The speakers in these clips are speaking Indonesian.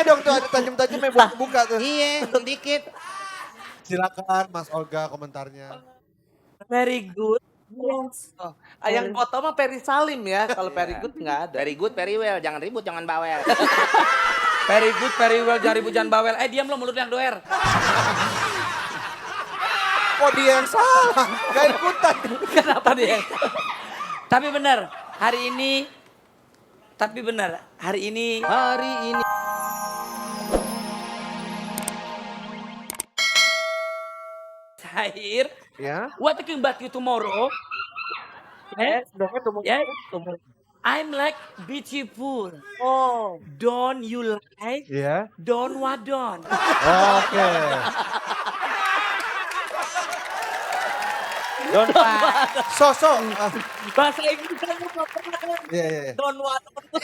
bawahnya dong tuh ada tajam-tajamnya buat buka tuh. Iya, dikit. Silakan Mas Olga komentarnya. Very good. Yes. Oh, yang foto mah Ferry Salim ya, kalau very good nggak ada. Very good, very well. Jangan ribut, jangan bawel. Very good, very well. Jangan ribut, jangan bawel. Diam lo mulut yang doer. Oh dia yang salah, gak ikutan. Kenapa dia? Tapi benar, hari ini. Hari ini. Zahir, Ya. what talking about you tomorrow? Yes, Yeah. I'm like beautiful. Oh, Don't you like? Iya. Don't what don't? Oke. don't Sosok. Bahasa Inggris kan Iya, iya, iya. don't what don't.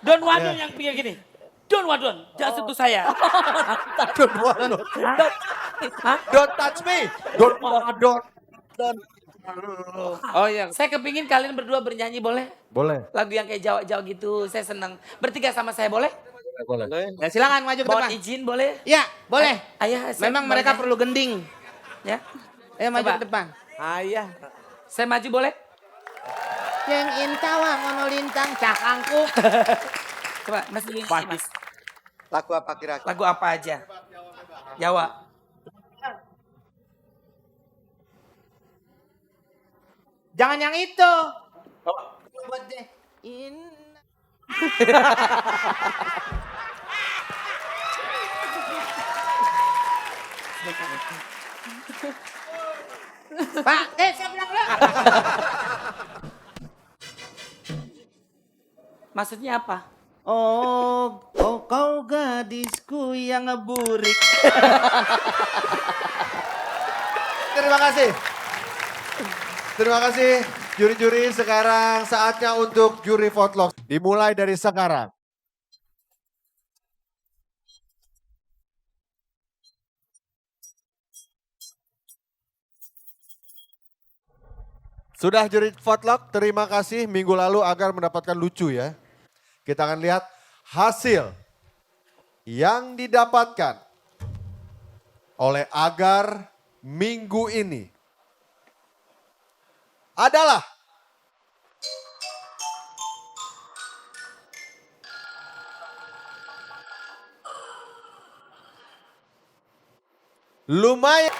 Don't what don't yang pikir gini. Don't what don't, jangan sentuh saya. Don't touch me. Don't. Oh iya. Saya kepingin kalian berdua bernyanyi boleh? Boleh. Lagu yang kayak Jawa-Jawa gitu, saya senang. Bertiga sama saya boleh? Boleh. Ya, silakan maju ke Mohon depan. izin boleh? Ya, boleh. Ayah, saya Memang mau mereka nyanyi. perlu gending. Ya, Ayo maju Coba. ke depan. Ayah. saya maju boleh? Yang intawa ngono lintang cakangku. Coba, Mas ini, Mas. Lagu apa kira-kira? Lagu apa aja? Jawa. Jangan yang itu. Buat deh. Pak, saya bilang dulu. Maksudnya apa? Oh, kau gadisku yang ngeburik. Terima kasih. Terima kasih juri-juri. Sekarang saatnya untuk juri vote dimulai dari sekarang. Sudah juri vote terima kasih minggu lalu agar mendapatkan lucu ya. Kita akan lihat hasil yang didapatkan oleh Agar minggu ini adalah lumayan.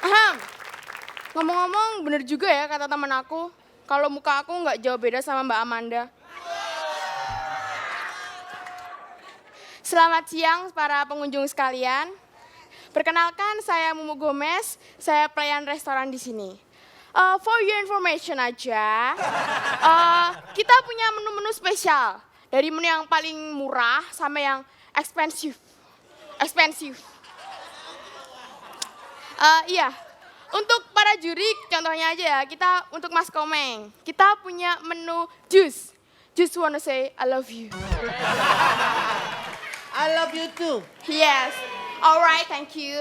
Ahem. Ngomong-ngomong bener juga ya kata temen aku. Kalau muka aku nggak jauh beda sama Mbak Amanda. Selamat siang para pengunjung sekalian. Perkenalkan saya Mumu Gomez, saya pelayan restoran di sini. For your information aja, kita punya menu-menu spesial. Dari menu yang paling murah sampai yang expensive. Iya, untuk para juri contohnya aja ya, kita untuk Mas Komeng, kita punya menu juice. Just wanna say I love you. I love you too. Yes, alright, thank you.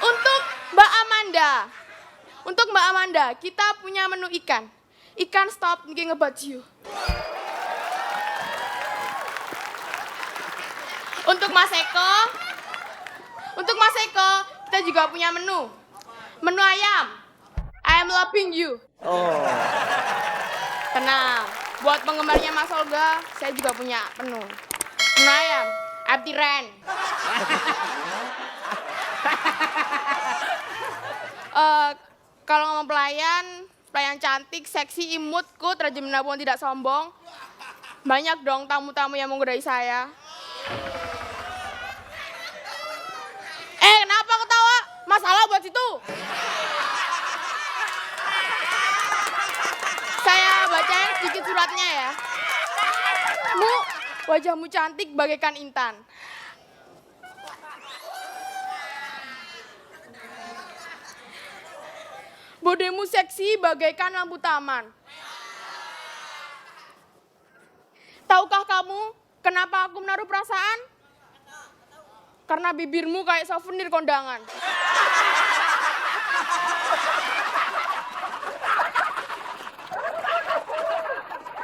Untuk Mbak Amanda, kita punya menu ikan. Ikan stop thinking about you. Untuk Mas Eko, kita juga punya menu. Menu ayam. I am loving you. Oh. Tenang, buat penggemarnya Mas Olga, saya juga punya menu. Menu ayam, Abdi Ren. Kalau ngomong pelayan cantik, seksi, imut, good, rajin menabung, tidak sombong. Banyak dong tamu-tamu yang menggodain saya. Kenapa ketawa? Masalah buat situ. pertanyaannya ya. Mu, wajahmu cantik bagaikan intan. Bodemu seksi bagaikan lampu taman. Tahukah kamu kenapa aku menaruh perasaan? Karena bibirmu kayak souvenir kondangan.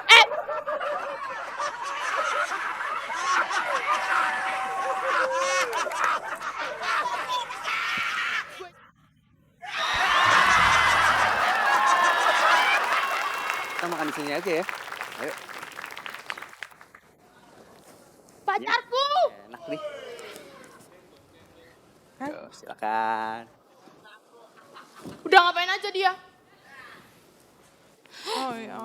Eh, Kita makan di sini aja ya. Ayo, pacarku. enak nih. Ayo, silakan. Udah ngapain aja dia? Oh ya.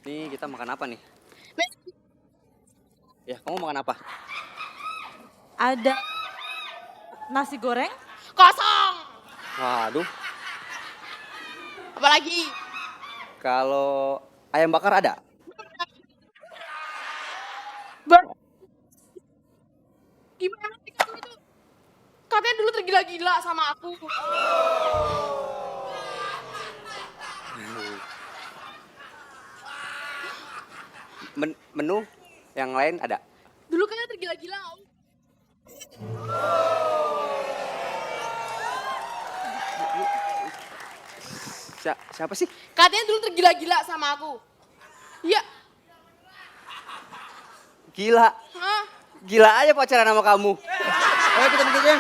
Nih kita makan apa nih? Ya, kamu makan apa? Ada nasi goreng, Kosong. Waduh, Apalagi? kalau ayam bakar ada? Gimana sih kamu itu? Katanya dulu tergila-gila sama aku. Menu yang lain ada? Dulu katanya tergila-gila. Om. Siapa sih? Katanya dulu tergila-gila sama aku. Iya. Gila. Hah? Gila aja pacaran sama kamu. Ayo kita bikin aja.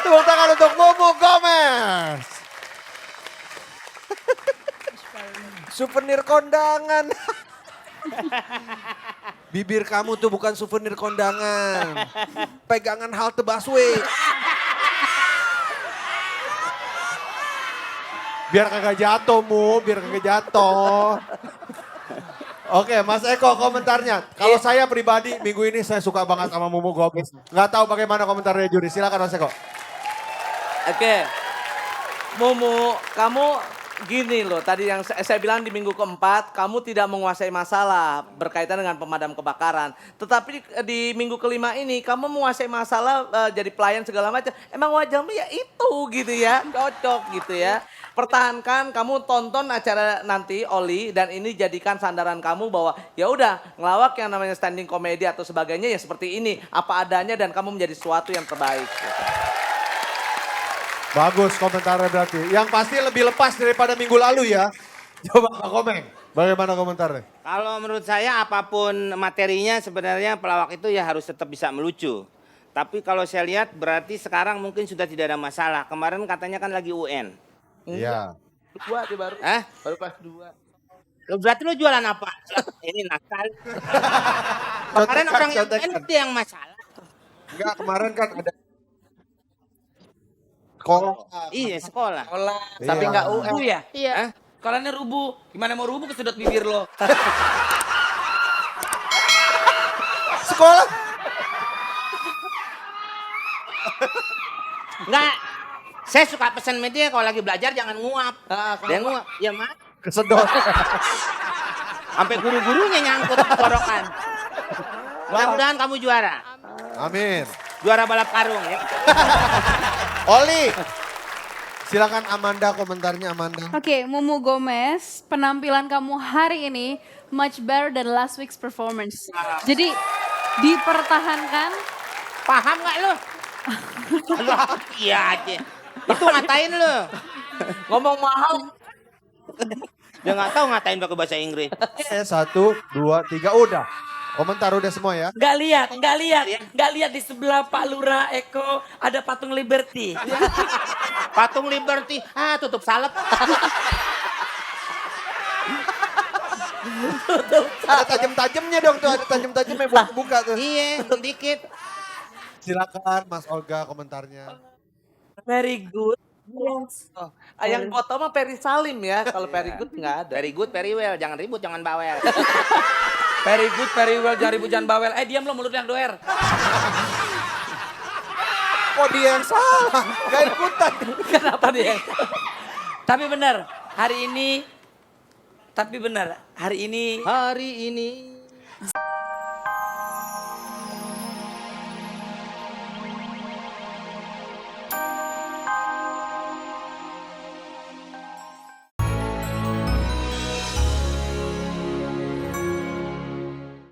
Tepuk tangan untuk Mumu Gomez. Souvenir kondangan. Bibir kamu tuh bukan souvenir kondangan. Pegangan halte busway. Biar kagak jatuh, Mu. Biar kagak jatuh. Oke, Mas Eko komentarnya. Kalau saya pribadi minggu ini saya suka banget sama Mumu Gomez. Nggak tahu bagaimana komentarnya juri. Silakan Mas Eko. Oke. Mumu, kamu gini loh, tadi yang saya bilang di minggu keempat, kamu tidak menguasai masalah berkaitan dengan pemadam kebakaran. Tetapi di minggu kelima ini, kamu menguasai masalah jadi pelayan segala macam. Emang wajahmu ya itu gitu ya, cocok gitu ya. Pertahankan, kamu tonton acara nanti Oli dan ini jadikan sandaran kamu bahwa ya udah ngelawak yang namanya standing komedi atau sebagainya ya seperti ini, apa adanya dan kamu menjadi sesuatu yang terbaik. Gitu. Bagus komentarnya berarti. Yang pasti lebih lepas daripada minggu lalu ya. Coba Pak Komeng, bagaimana komentarnya? Kalau menurut saya apapun materinya sebenarnya pelawak itu ya harus tetap bisa melucu. Tapi kalau saya lihat berarti sekarang mungkin sudah tidak ada masalah. Kemarin katanya kan lagi UN. Iya. Dua dia baru. Hah? Baru kelas 2. Lo berarti lo jualan apa? Ini nakal. Kemarin orang UN itu yang masalah. Enggak, kemarin kan ada sekolah. Iya sekolah. Tapi Iya. nggak UN. Rubuh ya? Iya. Hah? Kolannya rubuh. Gimana mau rubuh kesedot bibir lo? Sekolah. Enggak. Saya suka pesan media kalau lagi belajar jangan nguap. Dia nguap. Ya mah. Kesedot. Sampai guru-gurunya nyangkut di tenggorokan. Mudah-mudahan kamu juara. Amin. Juara balap karung ya. Oli. Silakan Amanda komentarnya Amanda. Oke, Mumu Gomez, penampilan kamu hari ini much better than last week's performance. Jadi dipertahankan. Paham nggak lo? Iya aja. Itu ngatain lo. Ngomong mahal. Dia nggak tahu ngatain pakai bahasa Inggris. 1, 2, 3, udah. Komentar udah semua ya. Nggak lihat di sebelah Pak Lurah Eko ada patung Liberty. Patung Liberty. Tutup salep. Ada tajem-tajemnya dong tuh, ada tajem-tajemnya buat buka tuh. Iya, dikit. Silakan Mas Olga komentarnya. Very good. Oh, yang foto mah Ferry Salim ya. Kalau Ferry Good nggak ada. Very good, very well. Jangan ribut, jangan bawel. Very good, very well. Jangan ribut, jangan bawel. Diam lo mulut yang doer. Kok dia yang salah? Gak ikutan. Kenapa dia? Tapi benar, hari ini. Tapi benar, hari ini. Hari ini